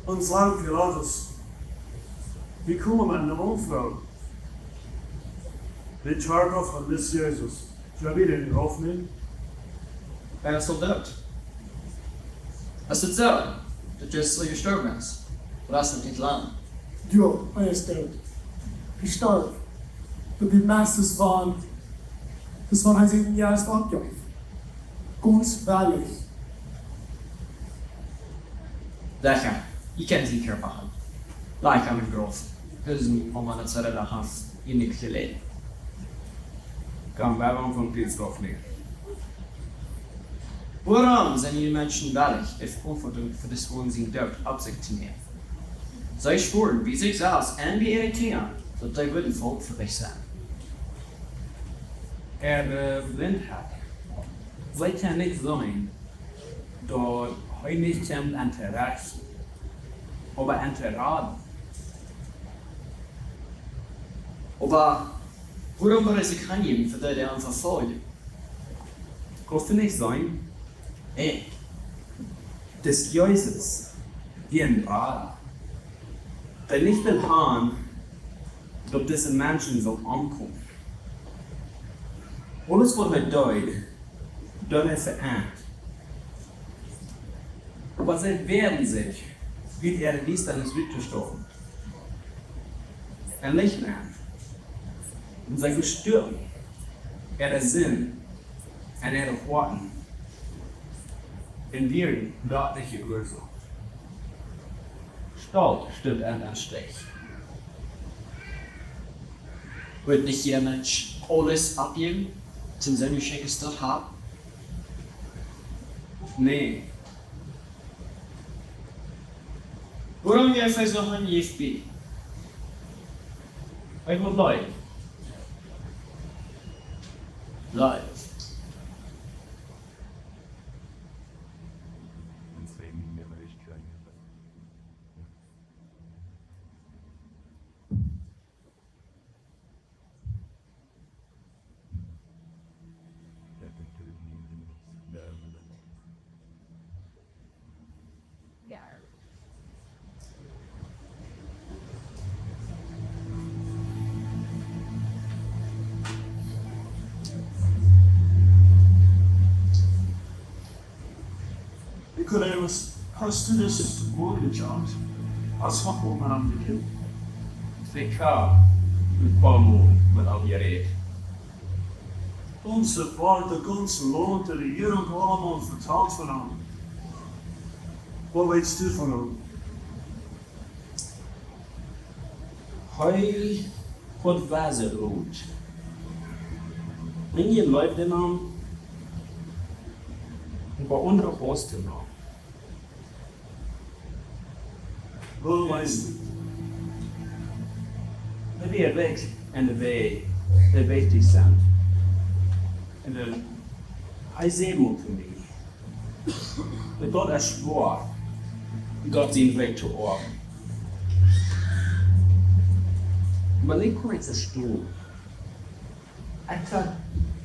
Und sagt Pilatus, wie kommer man naar omvrouw? Det charter från Miss Jesus. Jag vill en offning. Er står død. Jeg står død. Det är så störmens. Resten av ditt land. Ja, Majestät. Gestorben. Du bist Masters das waren 7 Jahre Abgabe. Ganz wahrlich. Lekker. Je kent die keer van. Like aan mijn growth. Dus om aan het zeggen dat hans uniek geleden. Kan waarom van Pilsdorf neer? Waarom zijn jullie mensen wellig, if onvoldoende voor de schoon zijn dood op zich te nemen? Zij schworen bij zichzelf en bij irriteren dat zij willen volk voor zich zijn. Blindheid. Zij kan niet zijn door hij niet hem aan te rechts, aber aan te raden. Aber waarom wil hij zich aangeven voor dat hij aan vervolgen? Kost nicht sein, des Jöses, wie ein Radar, der nicht den Hahn, ob diese Menschen so ankommen. Alles, was wir tun, tun wir verehrt. Aber sie werden sich, wie nicht eines Witterstoffen, ein Licht lernen. Und sie verstören, Sinn, en Worten, in wir göttliche Größe. Stolz stimmt an Stich. Wird nicht jemand alles abgeben, zum seine Schicksal haben? Nee, Waarom jij versucht an JFB? ich will Leute. Live. Nicodemus, hast du das wohl geschaut? Was macht man am Beginn? Sicher, mit Palmo, mit all ihr Red. Onze vader ganz lohnt de Regierung allemaal vertaald van hem. Wat weet u van hem? Hij wordt wijzer uit. Ingen Leute den Namen, über unsere Osten noch. Wat weet u? De weer weg en de weg die zijn. En hij zei moet voor mij. De God erschwor, God zijn weg te ordnen. Maar ik kon het verstaan. Ik had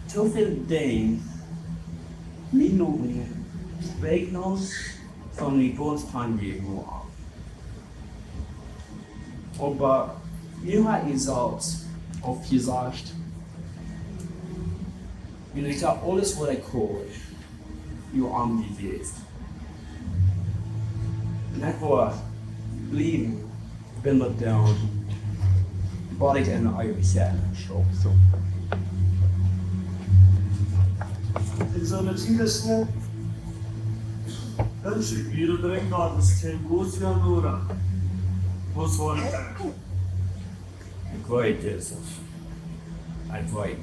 zoveel dingen, niet nog meer, wegnos van die Godshandlung af. Aber mir hat gesagt, oft gesagt, wenn ich da alles, was ich kann, ihr angewiesen. Und ich war blieben, bin da down, war ich in der Ewigkeit schon so. In zo'n tiedersnel wens ik iedereen dat het geen goed jaar nodig. Wat voor een tijd. Ik weet het, ik weet.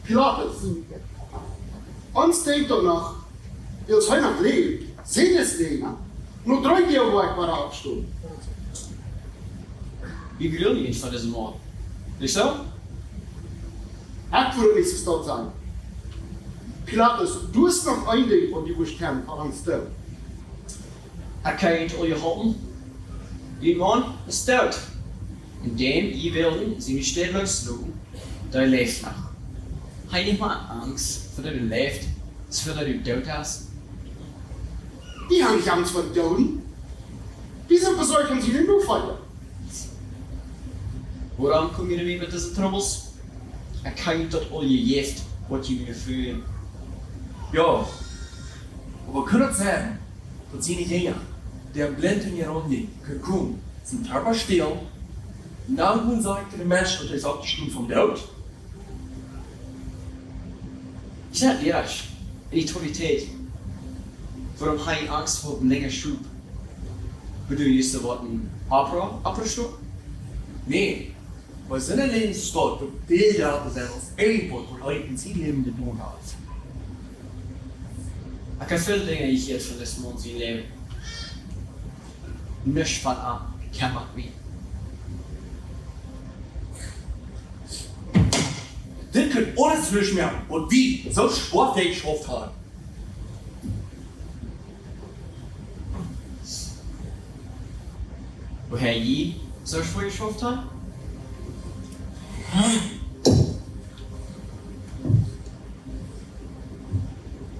Pilatus, uns denkt doch noch, ihr seid noch leben, seht es leben, nur drückt ihr euch bei der Abstunde. Wie bedoel je iets van deze man? Niet zo? Ich würde nicht so sein. Pilatus, du hast noch ein Ding von dir bestimmt, verlangst du. Kan je het al je houden? Die man is dood. En dem je wilde zijn stedelijk sloegen, daar leeft nog. Hij niet maar angst voor dat u leeft, als voor dat u dood is. Die haben nicht Angst vor den Toten. Wieso besorgen sie denn nur Feuer? Waarom kom je ermee met deze troubles? En kan je tot al je jeeft wat je meer voelt? Ja, aber können sagen, dass sie nicht gehen. Der blind in ihr Runde, gekommen, sind aber still. Nou, nun sagt der Mensch, und er ist abgestimmt vom Tod. Is dat juist? In die autoriteit. Waarom ga je angst voor een lange schroep? Bedoel je ze wat een opera-stuk? Nee, weil seine Lebensstat wird Bilder sein aus Elbert und heute in sie lebende Donald. Ik heb veel dingen die hier van deze man zien leven. Niks van aan, kan maar wie. Das können alles nicht mehr und wie so sportfähig geschafft haben. Woher je zo voor je schoft had?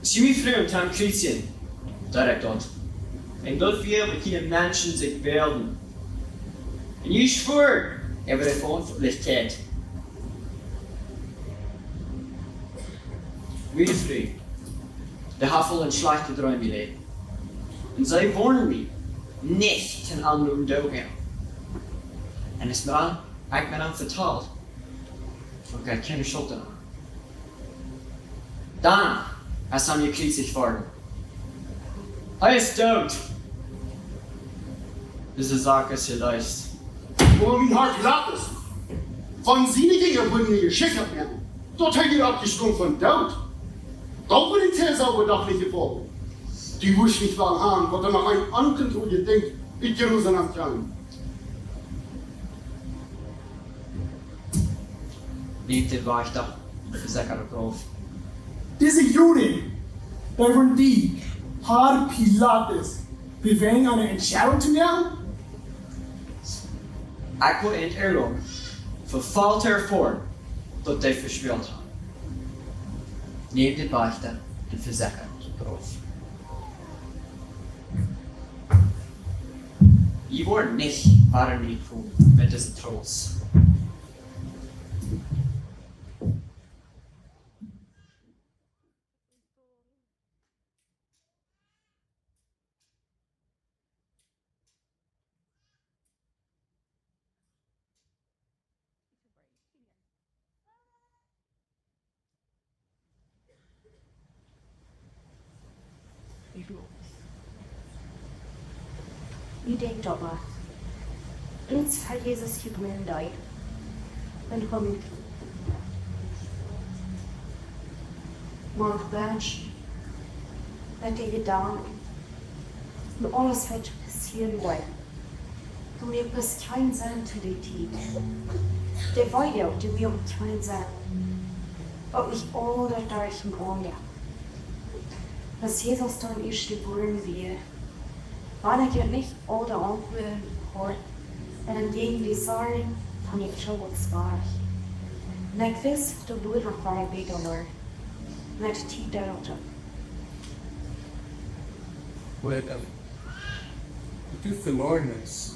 Zie me vreemd aan Christian, direct dort. En dat wir mit den Menschen sich werden. En je schwör, wird Verantwortlichkeit. Wie früh, der hat voll ein schlechte Träume gelebt. Und sie warnen mich, nicht den anderen doorgaan. En is mir ik ben aan verteld. Ik heb keine Schuld aan. Daarna is hij kritisig geworden. Hij is dood. Diese Sache ist vielleicht. Wo mein Hart Pilatus, von sie nicht Dinge wurden mir geschickt werden. Dort hat ihr abgestimmt von Tod. Doch wird die These aber doch nicht gefolgt. Die wusste nicht mal haben, was er noch ein Ankontroll denkt, in Jerusalem kann. Liebte war ich da. Versäckert drauf. Diese Juden, da waren die, Herr Pilatus, bewegen eine Entscheidung zu nehmen? Ik wil in het oorlog vervalt ervoor dat hij verspeeld had. Neem de beichte en verzeker drauf. Je wordt niet warm met deze trolls. Je denkt doch mal. Jetzt fällt Jesus hier drin da. Dann kommt man Mensch, dat je gedaan. Und alles wird passieren wollen. Und mir passt kein Sinn zu der Zeit. Der weiß ja, der mir kein Sinn. Ob nicht alle durch den Grund. Was Jesus dann ist, die wollen wir. Wanneer je niet oude antwoorden hoort en tegen die zorgen van je trouwens zwaar. En ik wist de broeder van je bedelaar met 10.000. Welcome. Du verloren ist.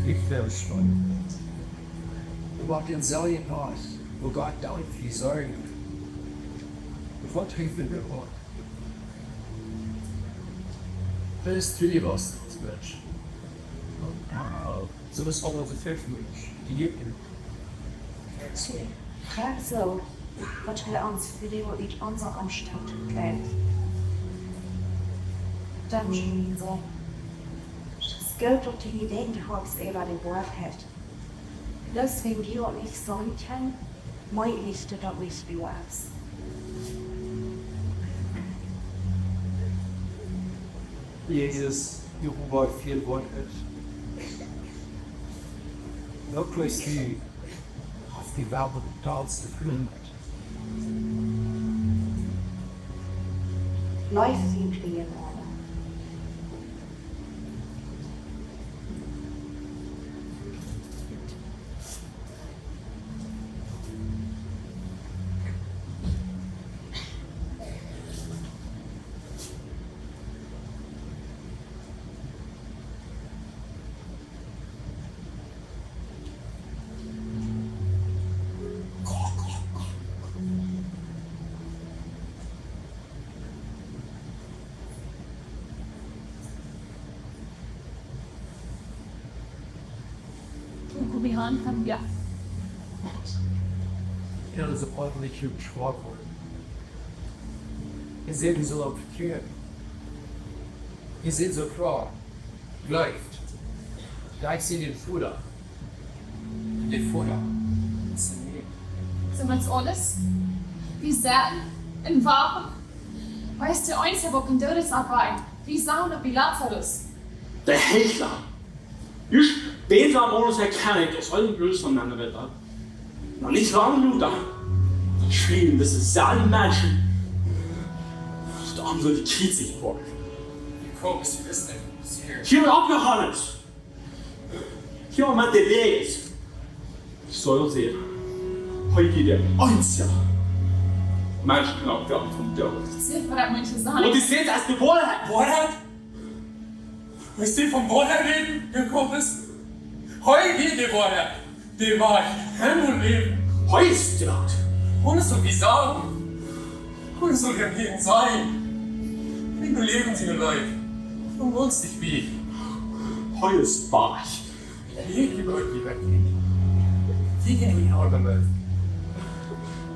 Ik wil schon. Wat in zelje huis, wo Gott down für die Sorgen. Wat helfen wir heute? Das ist für die was, Mensch. So was all over the Mensch. Die gibt ihm. Graag zo. Wat hij ons video iets onze omstand krijgt. Dan zien ze. Das gilt doch die Idee, die Hawks über den Wort hat. Deswegen die und ich sagen, mein Licht da nicht wie was. Jezus, Jehovah, viel Wort hat. Wirklich die auf die Welt totalste Grund. Läuft sie im Spiel worden. Kubihan haben wir. Ja, das ist ordentlich schwach worden. Ihr seht ihn so verkehrt. Ihr seht so klar. Läuft. Da ich sehe den Futter. Den Futter. Das ist ein Sind wir uns alles? Wie selten, in Wahren. Weißt du, eins, Herr Bock, in Todesarbeit. Wie Sauna, wie Lazarus. Der Hechler. Just den Monus erkenne ich aus allen Blöds voneinander wetter. Noch nicht lange nur da. Die schrieben, das ist alle Menschen. Da haben sie die Kiezig vor. Wie komisch, Sie wissen nicht, was hier. Hier wird abgehandelt. Hier haben wir den Weg. Ich soll sehen. Heute der einzige Mensch knapp werden vom Tod. Seht, was das manche sagen. Und ich sehe das die Wahrheit. Wahrheit? Weißt du, vom Wahrheit reden, gekommen ist? Heute geht die Wahrheit. Die Wahrheit. Himmel und Leben. Heute ist die Nacht. Und es soll wie sagen. Und es soll kein Leben sein. Wie du leben sie Leute. Du wohnst dich wie. Heute ist wahr. Hier die Leute, die weggehen. Die gehen in die Augen.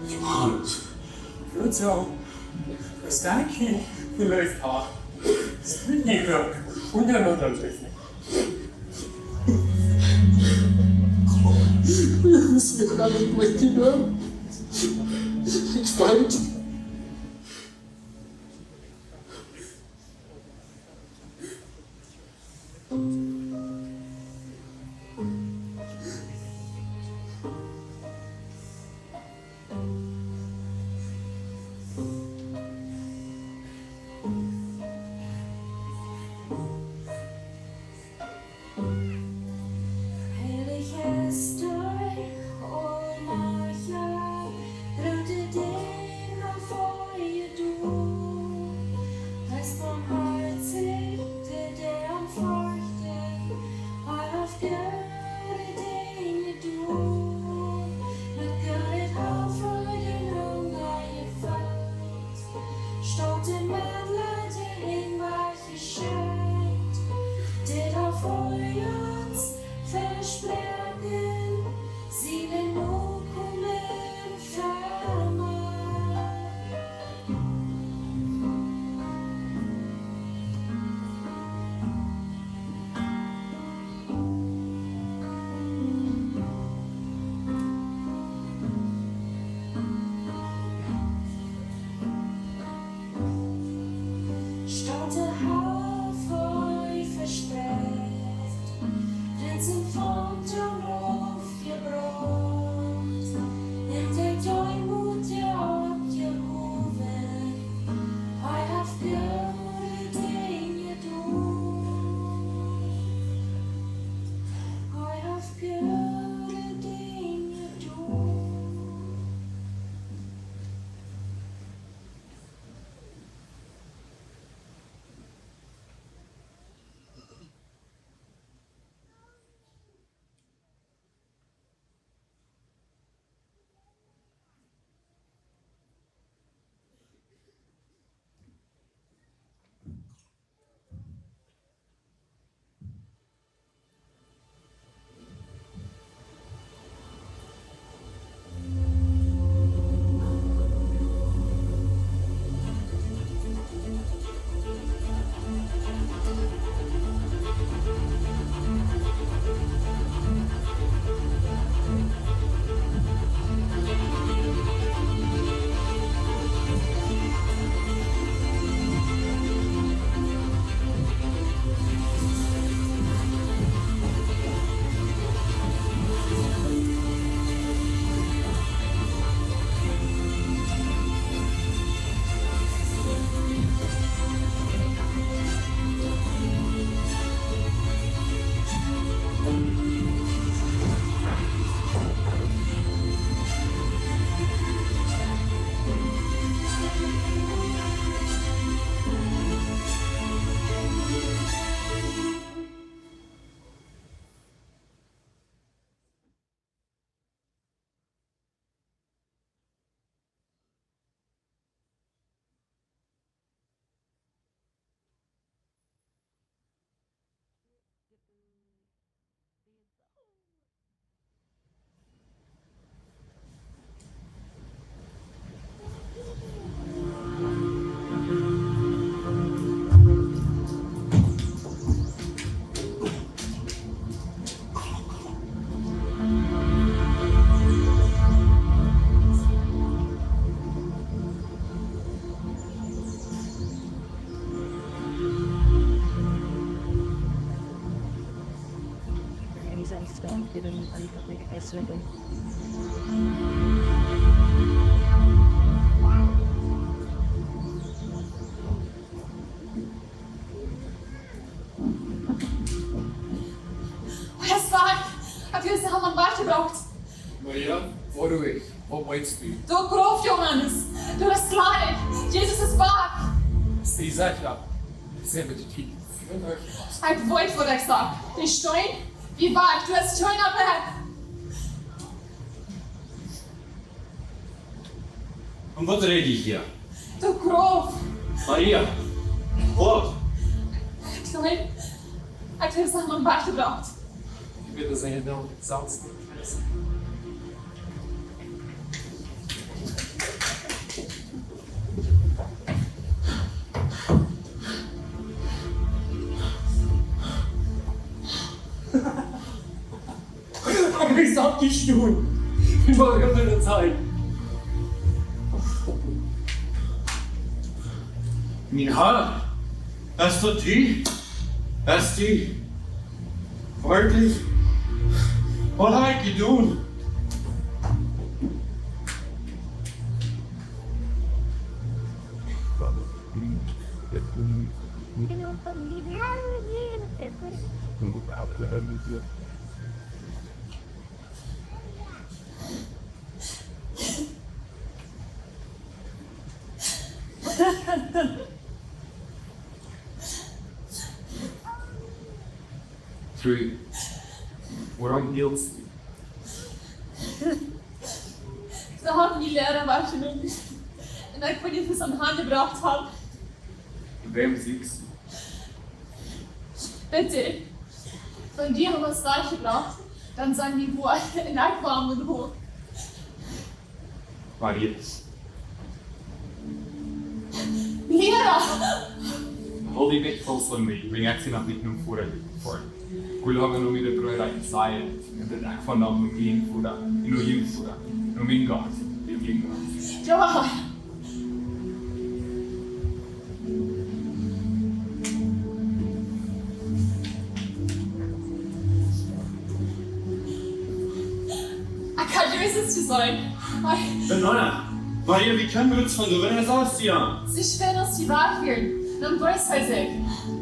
Johannes. Gut so. Das dein Kind läuft hart. Das will jeder. Und der Not an sich nicht. Das wird alle durchgehen. Ich weiß. Das war, hat wir haben einen Wart gebraucht. Maria, wo du ich? Wo meinst du? Du Grof, Johannes. Du bist klar. Jesus ist wahr. Sie sagt ja. Sehr bitte tief. Führt euch was. Ein Wort, wurde gesagt. Die Stein, wie weit? Du hast Stein am Berg. Und was rede ich hier? Du Grof. Maria, Wort. Klein. Hat wir haben einen Wart gebraucht. Ich würde sagen, no, sounds good. Ich sag die Stuhl. Ich war ganz in der Zeit. Min Herr, hast du die? Hast die? Wirklich? Was habe ich getan? Three. We're on heels. So haben die Lehrer wahrscheinlich. Und dann konnte ich es an Hand gebracht haben. Wem siegst Bitte. Wenn die haben was Reich gebracht, dann sagen die wo in Aquamen hoch. Maria. Lehrer! Hold die weg van mij. Ben ik nog niet nu voor. Hoe lang nog met de broer zijn? En de dag van dan nog geen voor dat. En nog geen voor dat. Nog geen gas. Nog geen gas. Ja. Akademisch zu sein. Benonna, Maria, wie können wir uns von Gouverneurs ausziehen? Sie schwer uns die Wahrheit führen. Dann weiß er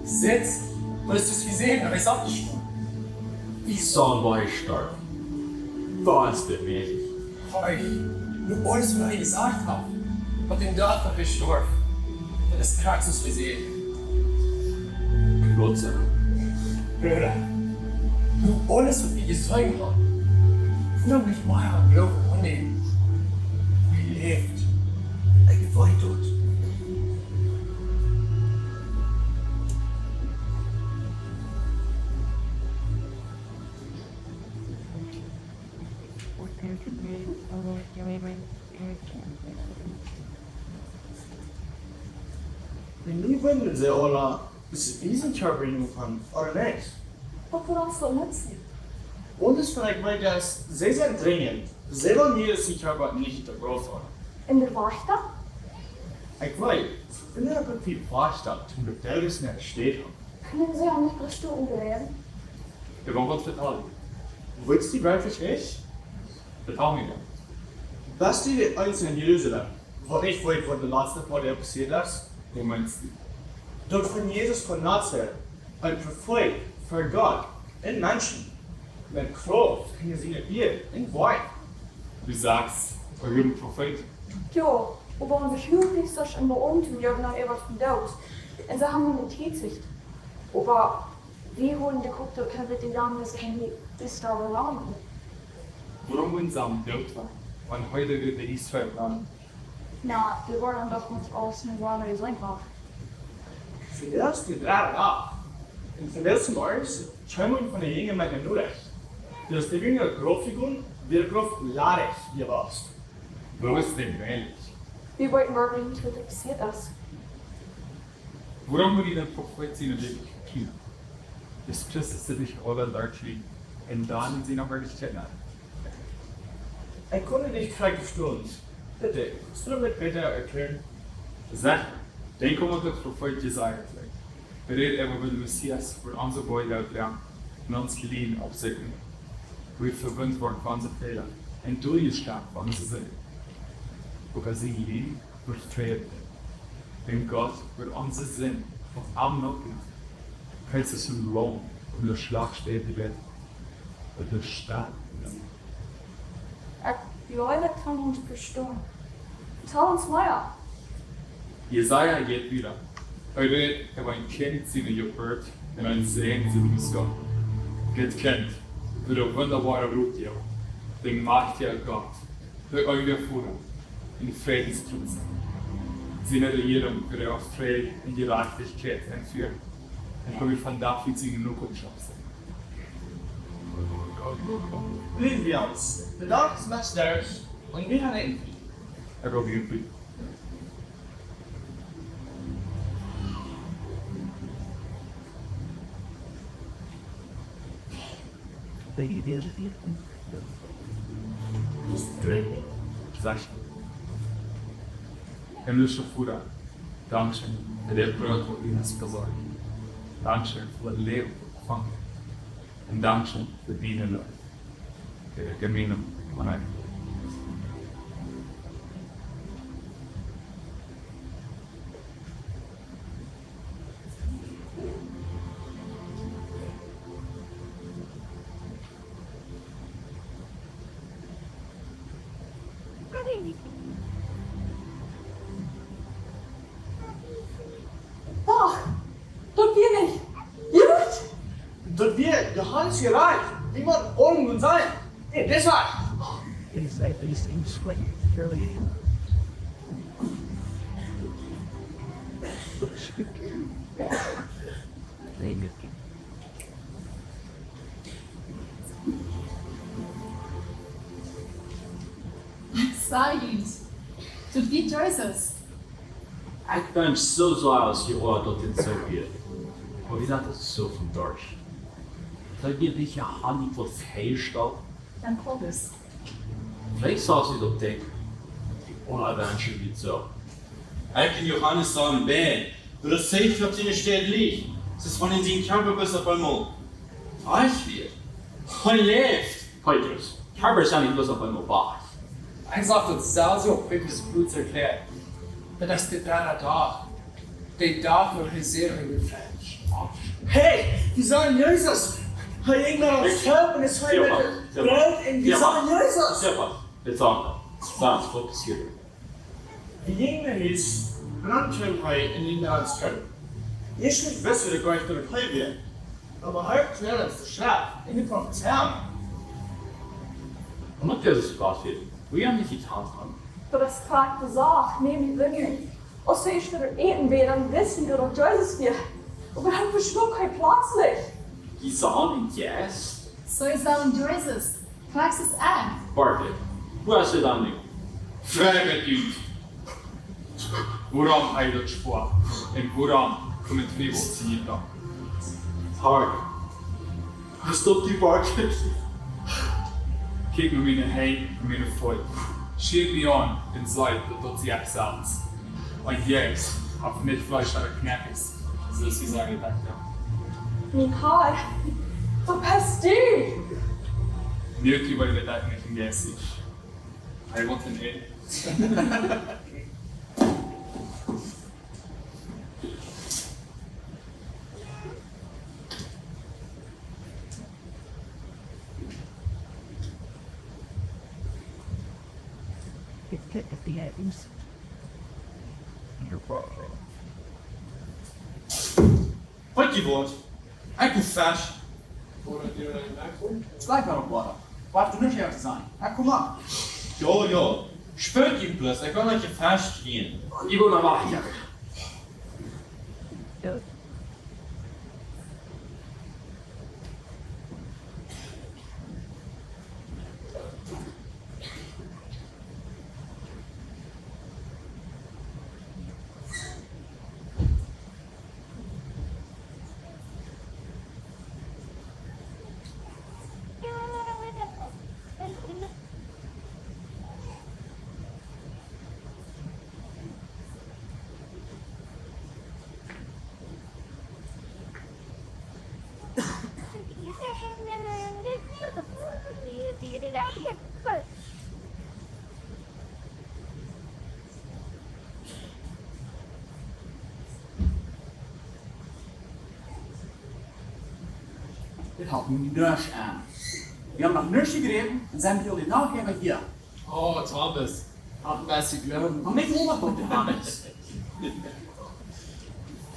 Sitz. Was ist das gesehen? Aber ich sag nicht schon. Ich soll bei starten. Was denn nicht? Hoi. Nur alles, was ich gesagt habe. Hat den Dörfer gestorben. Das ist Praxis gesehen. Gott sei Dank. Bruder. Nur alles, was ich gesagt habe. Nur nicht mal glauben an den. Er lebt. Er gewollt dort. Nie wundern sie alle, bis sie diesen Körper von oder nicht. Wat voor ons wil nutzen? Und es vielleicht mal, dass sie sind dringend. Sie wollen jedes Körper nicht der Groß haben. In de wachter? Ich weiß, wenn er aber viel vorstellt, und der Teil ist nicht steht, Kunnen ze aan de gestolen werden? Wir wollen was vertrauen. willst du wirklich nicht? Vertrauen mir. Was die einzelnen Jerusalem, wo ich wollte, wo der letzte Mal der passiert ist, Wo meinst du? dort von Jesus von Nazareth, ein Prophet für Gott in Menschen, mit Kraft, können sie nicht hier, in Wein. Du sagst, ein Prophet. Ja, aber onze huwelijkssters en beoomden hebben nou even wat dood. En ze hebben een tietzicht. Aber wie holen die Kopf, da können wir die Damen das Handy bis da lang. Warum uns am Bild war? Und heute wird der Israel an. Na, wir wollen doch mit aus einer Wahl so einfach. Für das geht gerade ab. Und für das zum Ors, schauen wir von der Jungen mit dem Nurecht. Das der Jünger Groffigun, wir Grof Larecht gewasst. Wo ist denn ehrlich? Wir wollten morgen nicht, was passiert ist. Warum moet je dan Prophet zien en dit kiezen? Dus Christus zit ik alle largely en dan zien we de chat naar. Ich konnte dich gleich gestohlen. Bitte, kannst du mir bitte erklären? Zeg, denk om dat Prophet Jesaja zegt. Bereid hebben we de Messias voor onze boy uitleggen en ons geleden opzetten hoe je verwend wordt van zijn velen en door je staat van zijn zin. Ook als hij befreit wenn Gott wird unser Sinn auf Abnocken, heißt es im Lohn und der Schlagstäbe wird und der Staat. Joelle kann uns verstaan. Tel ons meer. Jesaja geht wieder. Heute habe ein Kind zu mir gehört und ein Sehen zu mir Gott. Geht Kind, für der wunderbare Ruth, den Macht der Gott, für eure Führer in Friedensprinz. Sie nicht jedem für ihre Freude in die Reichlichkeit entführen. Und komme ich von da viel zu genug und schaffen. Believe we ons, the dark is much theirs when we had it. Er wil je goed. Zeg. Himmlische Vater, Dankeschön für das Brot, das du uns gesorgt hast. Dankeschön für das Leben, das du gefangen hast. Und Dankeschön für deine Leute, für die Gemeinde von euch. Doch, dort wir nicht. Gut. Dort wir Johannes gereicht, wie man oben sein. Hey, das war. Said, dort wie Jesus. Ik ben zo zwaar als je hoort dat dit zo geht. Maar wie sagt, das ist so von Deutsch? Seid ihr nicht ja Hand von Fehlstaub? Dann kommt es. Vielleicht sagst du doch dick. Die unerwünschte wie so. Ik kan Johannes sagen, ben, du das zeigt, was in der Stadt liegt. Es ist von in seinen Körper bis auf einmal weich wird. Und lebt. Petrus, Körper ist ja nicht bloß auf einmal wach. Ich sag das so, wie das Blut erklärt. Das ist der da. Der darf noch nicht sehen, wie wir Fleisch. Hey, wir sagen Jesus. Hey, irgendwann aufs Körper und es fällt mit dem Brot in wir sagen Jesus. Super, jetzt sagen wir. Sag, was passiert? Die Jünger ist Brandschirmhai in den Landskörper. Ich nicht wissen, wie der Geist der Klei wird. Aber halb schnell ist der Schlaf in den Profetion. Und was ist passiert? Wir haben nicht getan haben. Das krank gesagt, neem die Dinge. Als ze er eten weer, dan wisten we dat Jesus weer. Maar we hebben bestimmt geen plaats ligt. Die sagen yes. So ist sagen Jesus. Fragst es an. Warte, wo hast du dann nicht? Frage dich. Woran heiligt Sport? Und woran kommen die Ziele dann? Hard. Was tut die Barke? Kijk naar mijn heen en mijn voet. Schiet me aan en zei dat sie echt selbst. Und jetzt, auf nicht Fleisch oder Knackis. So ist die Sage gedacht, ja. Mijn haar, wat bist du? Niet die bij de tijd met een gezicht. Hij wordt een eer. Wat je wordt. Ik ben vers. Jetzt bleib mal noch weiter. Warte, du nicht hier zu sein. Ja, komm mal. Ja. Spürt ihn bloß, ik wil dat je vers gehen. Ich will noch warten. Dit had me niet neus aan. We hebben nog neusje gegrepen en zijn jullie nou even hier. Oh, Thomas. Had best geloven. Maar niet 100% Hannes.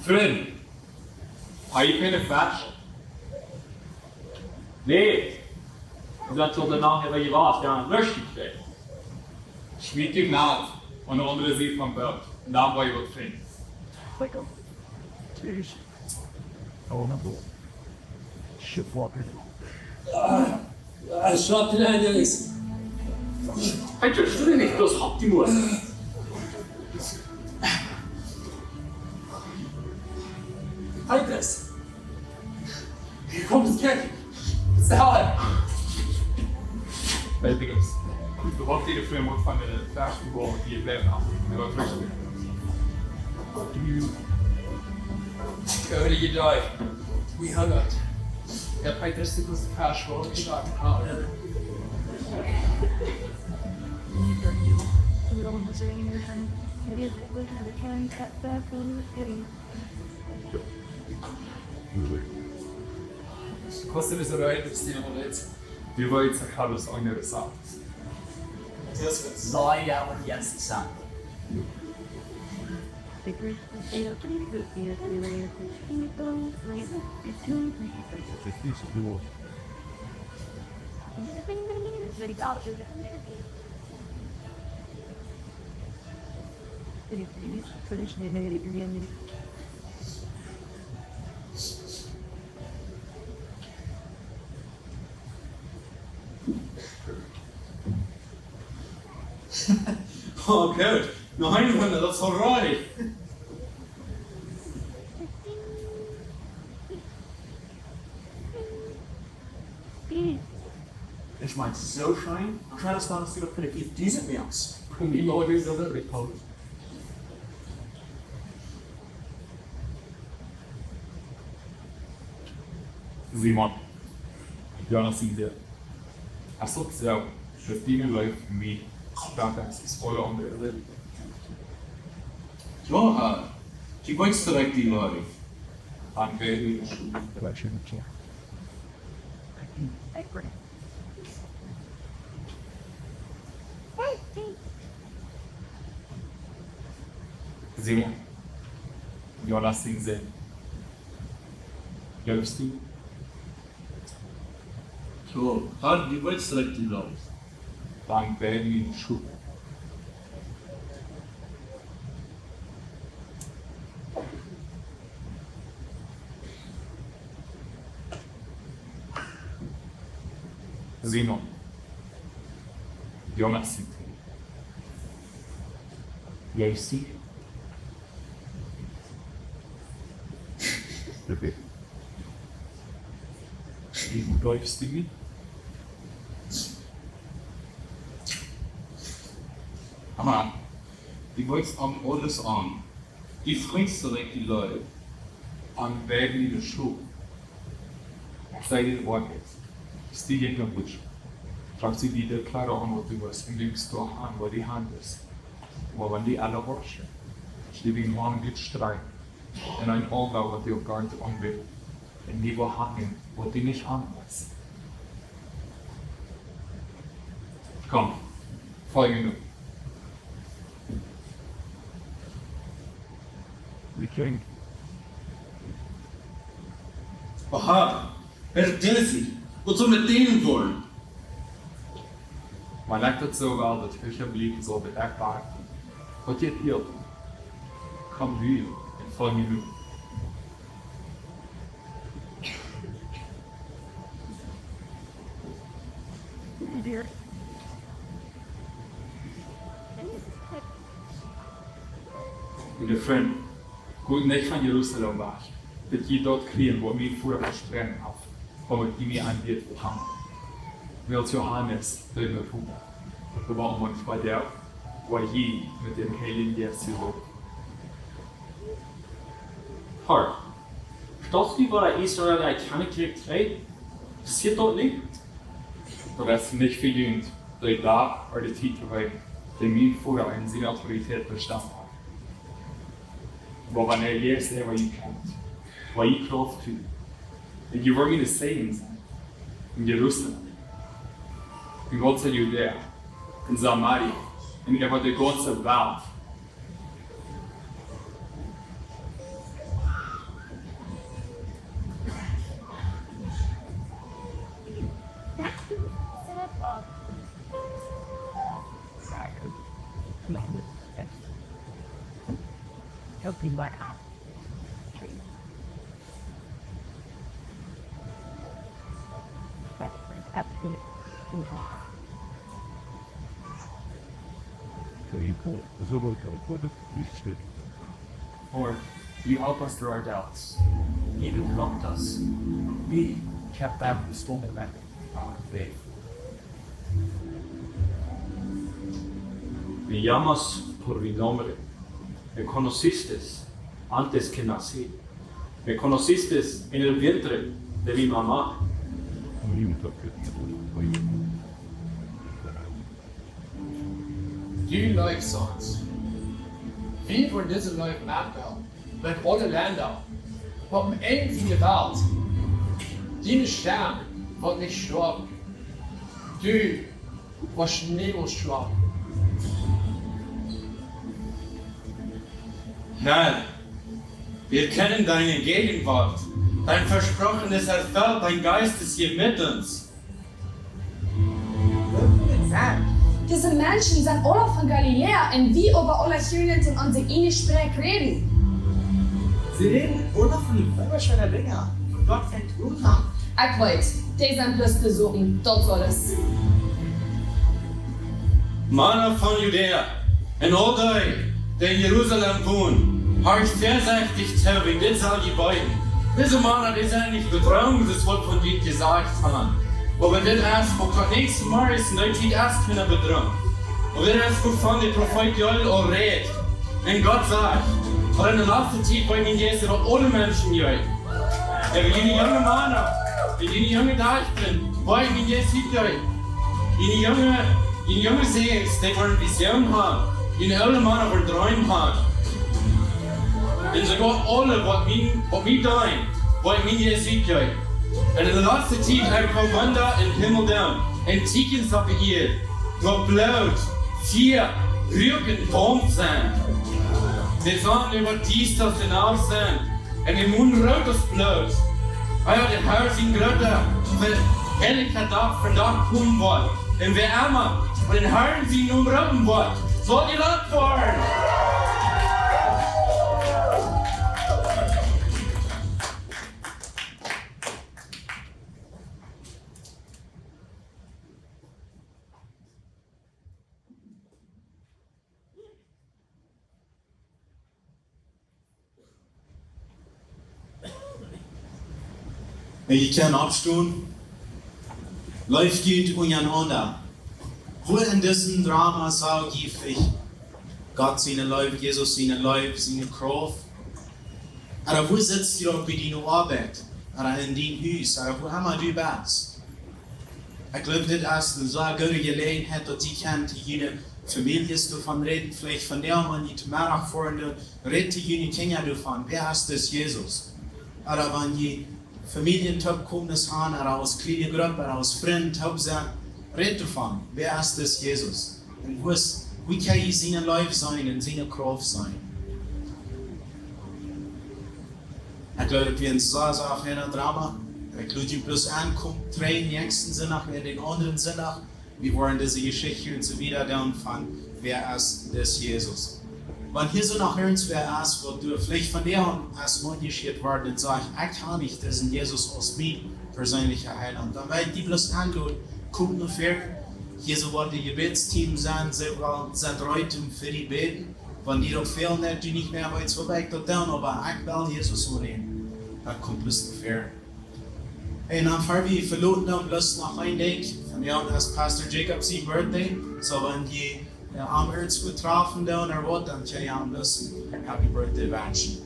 Friend. Har je geen flash? Nee. Dat tot danach hebben je was gaan een neusje gekregen. Schmied je naad aan de andere zijde van het veld. En dan word je wat vriend. Schat erin, jongens. Hij stuurde niet, bloß hap die moer. Hij Chris. Hier komt het kerk. Stel Weet ik eens. De hoofdtitel film wordt van de flash die je blijft af. En wat terug weer. Go to your die. We hung out. Ja, Petrus, dit was de flash gewoon gesagt. Kostet es eruit, dat is die helemaal niet. Die wil iets gaan dus andere zaken. Zal je wat jetzt zijn? Oh, good. No, I don't know, that's alright. Ich meine, so schön. Ich schaue das dann sogar für die diese März. Die Leute sind da wirklich toll. Simon. Jonas Ide. Jag såg så. För dina liv för mig. Dagens is voll andere liv. Ja, die wolltest direkt die Leute. Han väl. Simon. Jonas Ide. Hjälpst du? So, han, die wolltest direkt die Leute. Dann werden wir Schuh. Simon. Jonas Ide. JC. Die bleibst du mit? Aber, die wolltest am alles an. Die fragst direkt die Leute. Dann werden wir Schuh. Sei dir Wort jetzt. Ist die Jäger Witsch. Fragt sie die klare an, was du was und denkst du an, wo die Hand ist. Aber wenn die alle horchen, steht wie ein Mann mit Streit. Und ein Auge, was die auch gar nicht anwählt. Und die wo hangen, wo die nicht anweist. Komm, folge mir. Aha, wer ist sie? Wozu mit denen wollen? Man lijkt het zo wel dat alsjeblieft zo bedekbaar. Wat je hier, kom nu en volg me nu. Meine Freund, gut nicht von Jerusalem war. Dat je dort kriegen, wo mir vorher versprechen auf, wo die mir angeht, haben. Wilt Johannes, der mir fuhr. Wir waren uns bei der, wo je mit dem Heiligen Geist zu loben. Hart. Statt du, waar Israël uit gaan gekriegt heeft, zit dat niet? dat is niet verdient dat je daar uit de titel hebt, die mijn voeder en zijn autoriteit bestaan had. Maar wanneer je is wat je kent, wat je gelooft toe, en je wordt in de zegen zijn, in Jeruzalem, in ganze Judäa, in Samaria, in über die ganze Welt. Lord, you help us through our doubts. You helped us. We kept that restored back our faith. Me llamas por mi nombre. Me conociste antes que nací. Me conociste en el vientre de mi mamá. Die Leifsons. Wie voor deze leuf Merkel, met alle Länder, op een eng van de Welt. Die Stern wird nicht sterben. Du wirst niemals sterben. Herr, wir kennen deine Gegenwart. Dein Versprochen ist erfüllt, dein Geist ist hier mit uns. Diese Menschen sind alle von Galiläa und wie über alle Hühner und an sich eine Sprache reden. Sie reden alle von wunderschönen Dingen, von Gott enthüllt haben. Ich weiß, die sind bloß besuchen, dort soll es. Männer von Judäa, und all die in Jerusalem wohnen, horcht vorsichtig zu, wegen das sagen die beiden. Diese Männer, die sind nicht betrauen, das Wort von dir gesagt haben. Aber das erst, wo das nächste Mal ist, und die erst können betrauen. Und das erst, wovon der Prophet Joel auch redet. Und Gott sagt, oder in der letzten Zeit wollen ihn Jesus auch alle Menschen gehen. Ja, wie die jungen Männer, wie die jungen Deichten, wollen ihn Jesus gehen. Die jungen Seels, die wollen Vision haben. Die alle Männer wollen Träume haben. Und sogar alle, was mich dein, wollen mich Jesus gehen. Und in der letzten Zeit habe ich Wunder im Himmel down. Und Tiken sappe hier, wo Blut, 4 Rücken Baum sind. Die sagen über dies, das hinaus sind. Und im Mund rotes Blut. Weil der Herr sind Götter, weil herrlicher Tag von Tag kommen wird. Und wer immer von den Herren sie nun roten wird, soll die Land fahren. Je kan opstaan, läuft gut untereinander. Wo in diesem Drama so giftig Gott seine Leib, Jesus seine Leib, seine Kraft. Aber wo sitzt ihr auch bei deiner Arbeit? Oder in deinem Haus? Oder wo immer du bist? Ich glaube, das ist eine so gute Gelegenheit, dass ich jede Familie davon reden, vielleicht von der man nicht mehr nach vorne redet, jene Kinder davon. Wer ist das Jesus? Oder wenn die Familientop kommen das an, oder aus kleinen Gruppen, oder aus Freunden, top sein, red davon, wer ist das Jesus? Und wie kann ich seine Leib sein und seine Kraft sein? Ich glaube, wir sind so auf einer Drama. Ich glaube, die bloß ankommen, drehen nächsten Sonntag, den anderen Sonntag. Wir wollen diese Geschichte und so wieder dann von, wer ist das Jesus? Wenn hier so nach irgendwer ist, wo du vielleicht von der als motiviert worden und sagst, ich kann nicht diesen Jesus aus mir persönlicher Heiland. Dann weil die bloß angehen, gucken auf hier so was die Gebetsteam sind, sind Leute für die beten. Wenn die doch fehlen, die nicht mehr weit vorbei dann, aber ich will Jesus reden. Das kommt bloß auf Und dann fahren wir verloren dann bloß nach einem Tag. Von ja, das ist Pastor Jacob's Birthday. So wenn die am Herz getroffen dann oder was, dann kann ich ihm bloß Happy Birthday wünschen.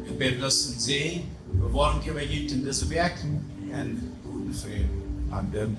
Ich bin bloß ein See. Wir wollen hier bei in diesem Werk und guten Frieden. Amen.